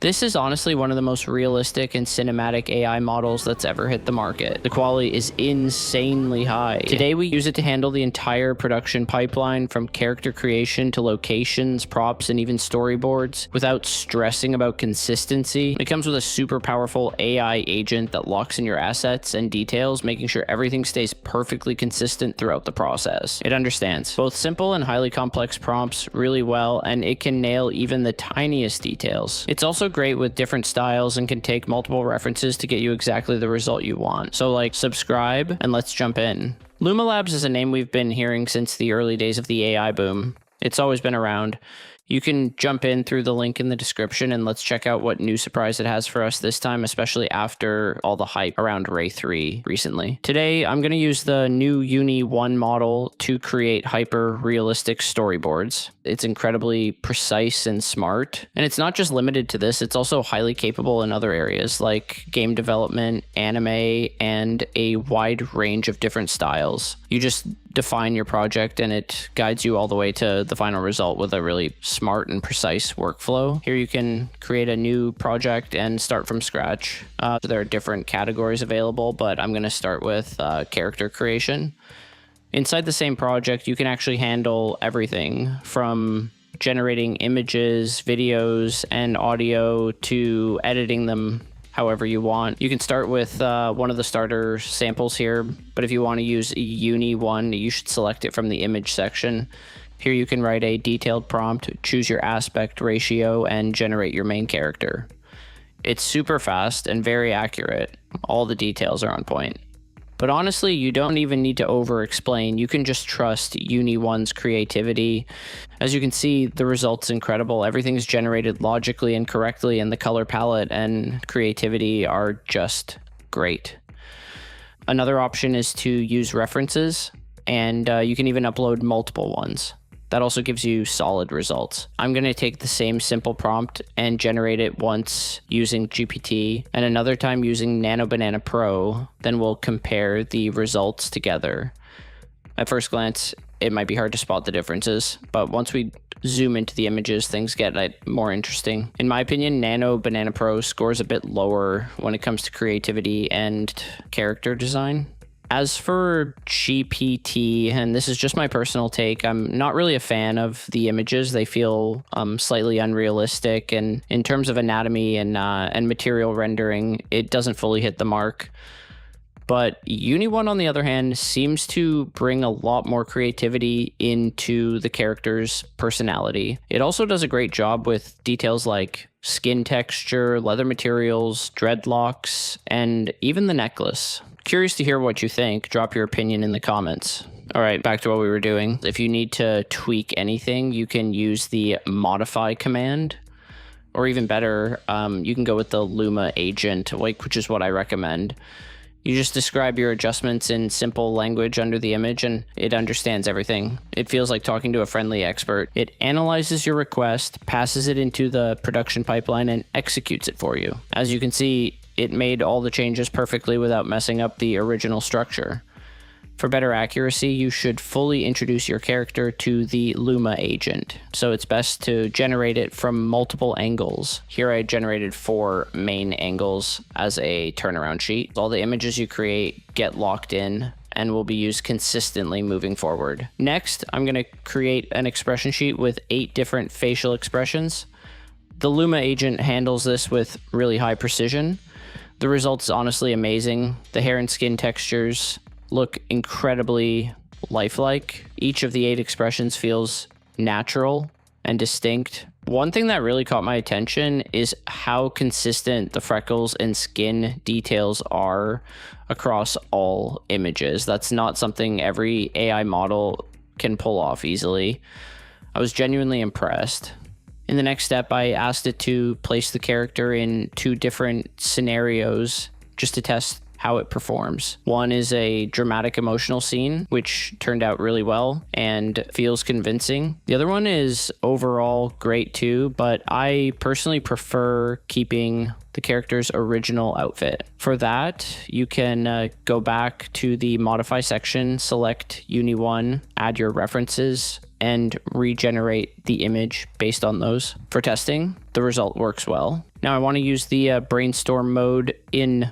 This is honestly one of the most realistic and cinematic AI models that's ever hit the market. The quality is insanely high. Today we use it to handle the entire production pipeline from character creation to locations, props, and even storyboards without stressing about consistency. It comes with a super powerful AI agent that locks in your assets and details, making sure everything stays perfectly consistent throughout the process. It understands both simple and highly complex prompts really well, and it can nail even the tiniest details. It's also great with different styles and can take multiple references to get you exactly the result you want. So like, subscribe and let's jump in. Luma Labs is a name we've been hearing since the early days of the AI boom. It's always been around. You can jump in through the link in the description and let's check out what new surprise it has for us this time, especially after all the hype around Ray 3 recently. Today, I'm going to use the new UNI-1 model to create hyper-realistic storyboards. It's incredibly precise and smart. And it's not just limited to this, it's also highly capable in other areas like game development, anime, and a wide range of different styles. You just define your project and it guides you all the way to the final result with a really smart and precise workflow. Here you can create a new project and start from scratch. There are different categories available, but I'm going to start with character creation. Inside the same project, you can actually handle everything from generating images, videos, and audio to editing them however you want. You can start with one of the starter samples here, but if you want to use UNI-1, you should select it from the image section. Here you can write a detailed prompt, choose your aspect ratio, and generate your main character. It's super fast and very accurate. All the details are on point. But honestly, you don't even need to over-explain. You can just trust UNI-1's creativity. As you can see, the result's incredible. Everything's generated logically and correctly, and the color palette and creativity are just great. Another option is to use references, and you can even upload multiple ones. That also gives you solid results. I'm going to take the same simple prompt and generate it once using GPT and another time using Nano Banana Pro. Then we'll compare the results together. At first glance, it might be hard to spot the differences, but once we zoom into the images, things get more interesting. In my opinion, Nano Banana Pro scores a bit lower when it comes to creativity and character design. As for GPT, and this is just my personal take, I'm not really a fan of the images. They feel slightly unrealistic, and in terms of anatomy and material rendering, it doesn't fully hit the mark. But UNI-1, on the other hand, seems to bring a lot more creativity into the character's personality. It also does a great job with details like skin texture, leather materials, dreadlocks, and even the necklace. Curious to hear what you think. Drop your opinion in the comments. All right, back to what we were doing. If you need to tweak anything, you can use the modify command, or even better, you can go with the Luma agent, which is what I recommend. You just describe your adjustments in simple language under the image and it understands everything. It feels like talking to a friendly expert. It analyzes your request, passes it into the production pipeline, and executes it for you. As you can see, it made all the changes perfectly without messing up the original structure. For better accuracy, you should fully introduce your character to the Luma agent. So it's best to generate it from multiple angles. Here I generated 4 main angles as a turnaround sheet. All the images you create get locked in and will be used consistently moving forward. Next, I'm going to create an expression sheet with 8 different facial expressions. The Luma agent handles this with really high precision. The result's honestly amazing. The hair and skin textures look incredibly lifelike. Each of the 8 expressions feels natural and distinct. One thing that really caught my attention is how consistent the freckles and skin details are across all images. That's not something every AI model can pull off easily. I was genuinely impressed. In the next step, I asked it to place the character in 2 different scenarios just to test how it performs. One is a dramatic emotional scene, which turned out really well and feels convincing. The other one is overall great too, but I personally prefer keeping the character's original outfit. For that, you can go back to the modify section, select UNI-1, add your references, and regenerate the image based on those. For testing, the result works well. Now I want to use the brainstorm mode in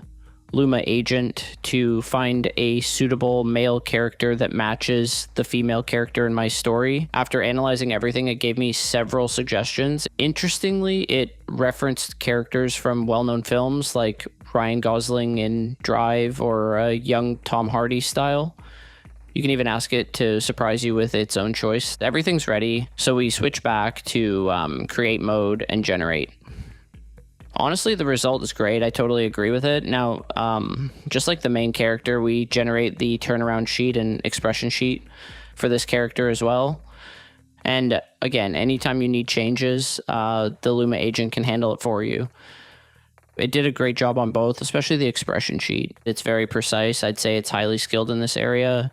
Luma agent to find a suitable male character that matches the female character in my story. After analyzing everything, it gave me several suggestions. Interestingly, it referenced characters from well-known films like Ryan Gosling in Drive or a young Tom Hardy style. You can even ask it to surprise you with its own choice. Everything's ready, so we switch back to create mode and generate. Honestly, the result is great. I totally agree with it. Now, just like the main character, we generate the turnaround sheet and expression sheet for this character as well. And again, anytime you need changes, the Luma agent can handle it for you. It did a great job on both, especially the expression sheet. It's very precise. I'd say it's highly skilled in this area.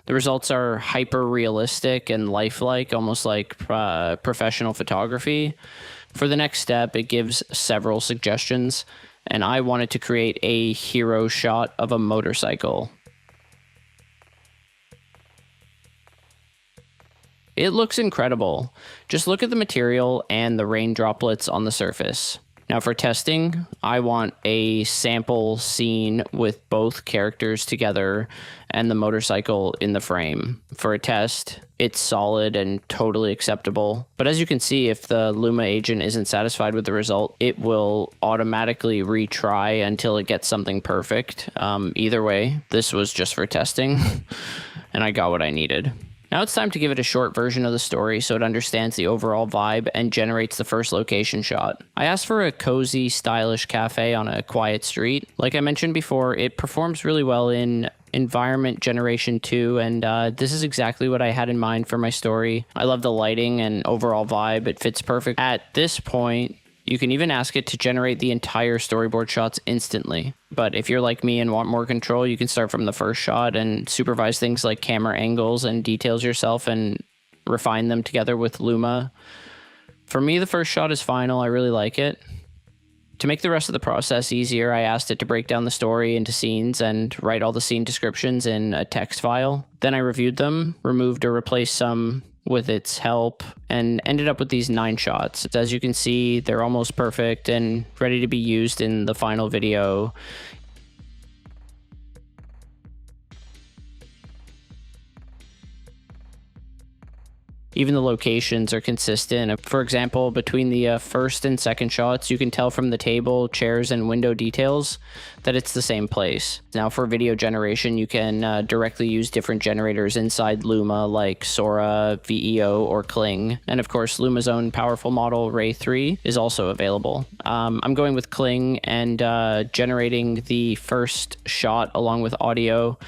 The results are hyper realistic and lifelike, almost like professional photography. For the next step, it gives several suggestions, and I wanted to create a hero shot of a motorcycle. It looks incredible. Just look at the material and the rain droplets on the surface. Now for testing, I want a sample scene with both characters together and the motorcycle in the frame. For a test, it's solid and totally acceptable. But as you can see, if the Luma agent isn't satisfied with the result, it will automatically retry until it gets something perfect. Either way, this was just for testing, and I got what I needed. Now it's time to give it a short version of the story so it understands the overall vibe and generates the first location shot. I asked for a cozy, stylish cafe on a quiet street. Like I mentioned before, it performs really well in environment generation 2, and this is exactly what I had in mind for my story. I love the lighting and overall vibe. It fits perfect. At this point, you can even ask it to generate the entire storyboard shots instantly. But if you're like me and want more control, you can start from the first shot and supervise things like camera angles and details yourself and refine them together with Luma. For me, the first shot is final. I really like it. To make the rest of the process easier, I asked it to break down the story into scenes and write all the scene descriptions in a text file. Then I reviewed them, removed or replaced some with its help, and ended up with these 9 shots. As you can see, they're almost perfect and ready to be used in the final video. Even the locations are consistent. For example, between the first and second shots, you can tell from the table, chairs, and window details that it's the same place. Now for video generation, you can directly use different generators inside Luma like Sora, VEO, or Kling. And of course, Luma's own powerful model, Ray 3, is also available. I'm going with Kling and generating the first shot along with audio.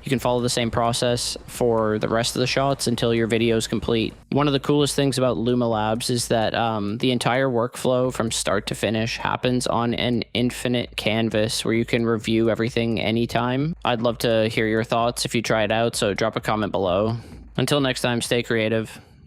You can follow the same process for the rest of the shots until your video is complete. One of the coolest things about Luma Labs is that the entire workflow from start to finish happens on an infinite canvas where you can review everything anytime. I'd love to hear your thoughts if you try it out, so drop a comment below. Until next time, stay creative.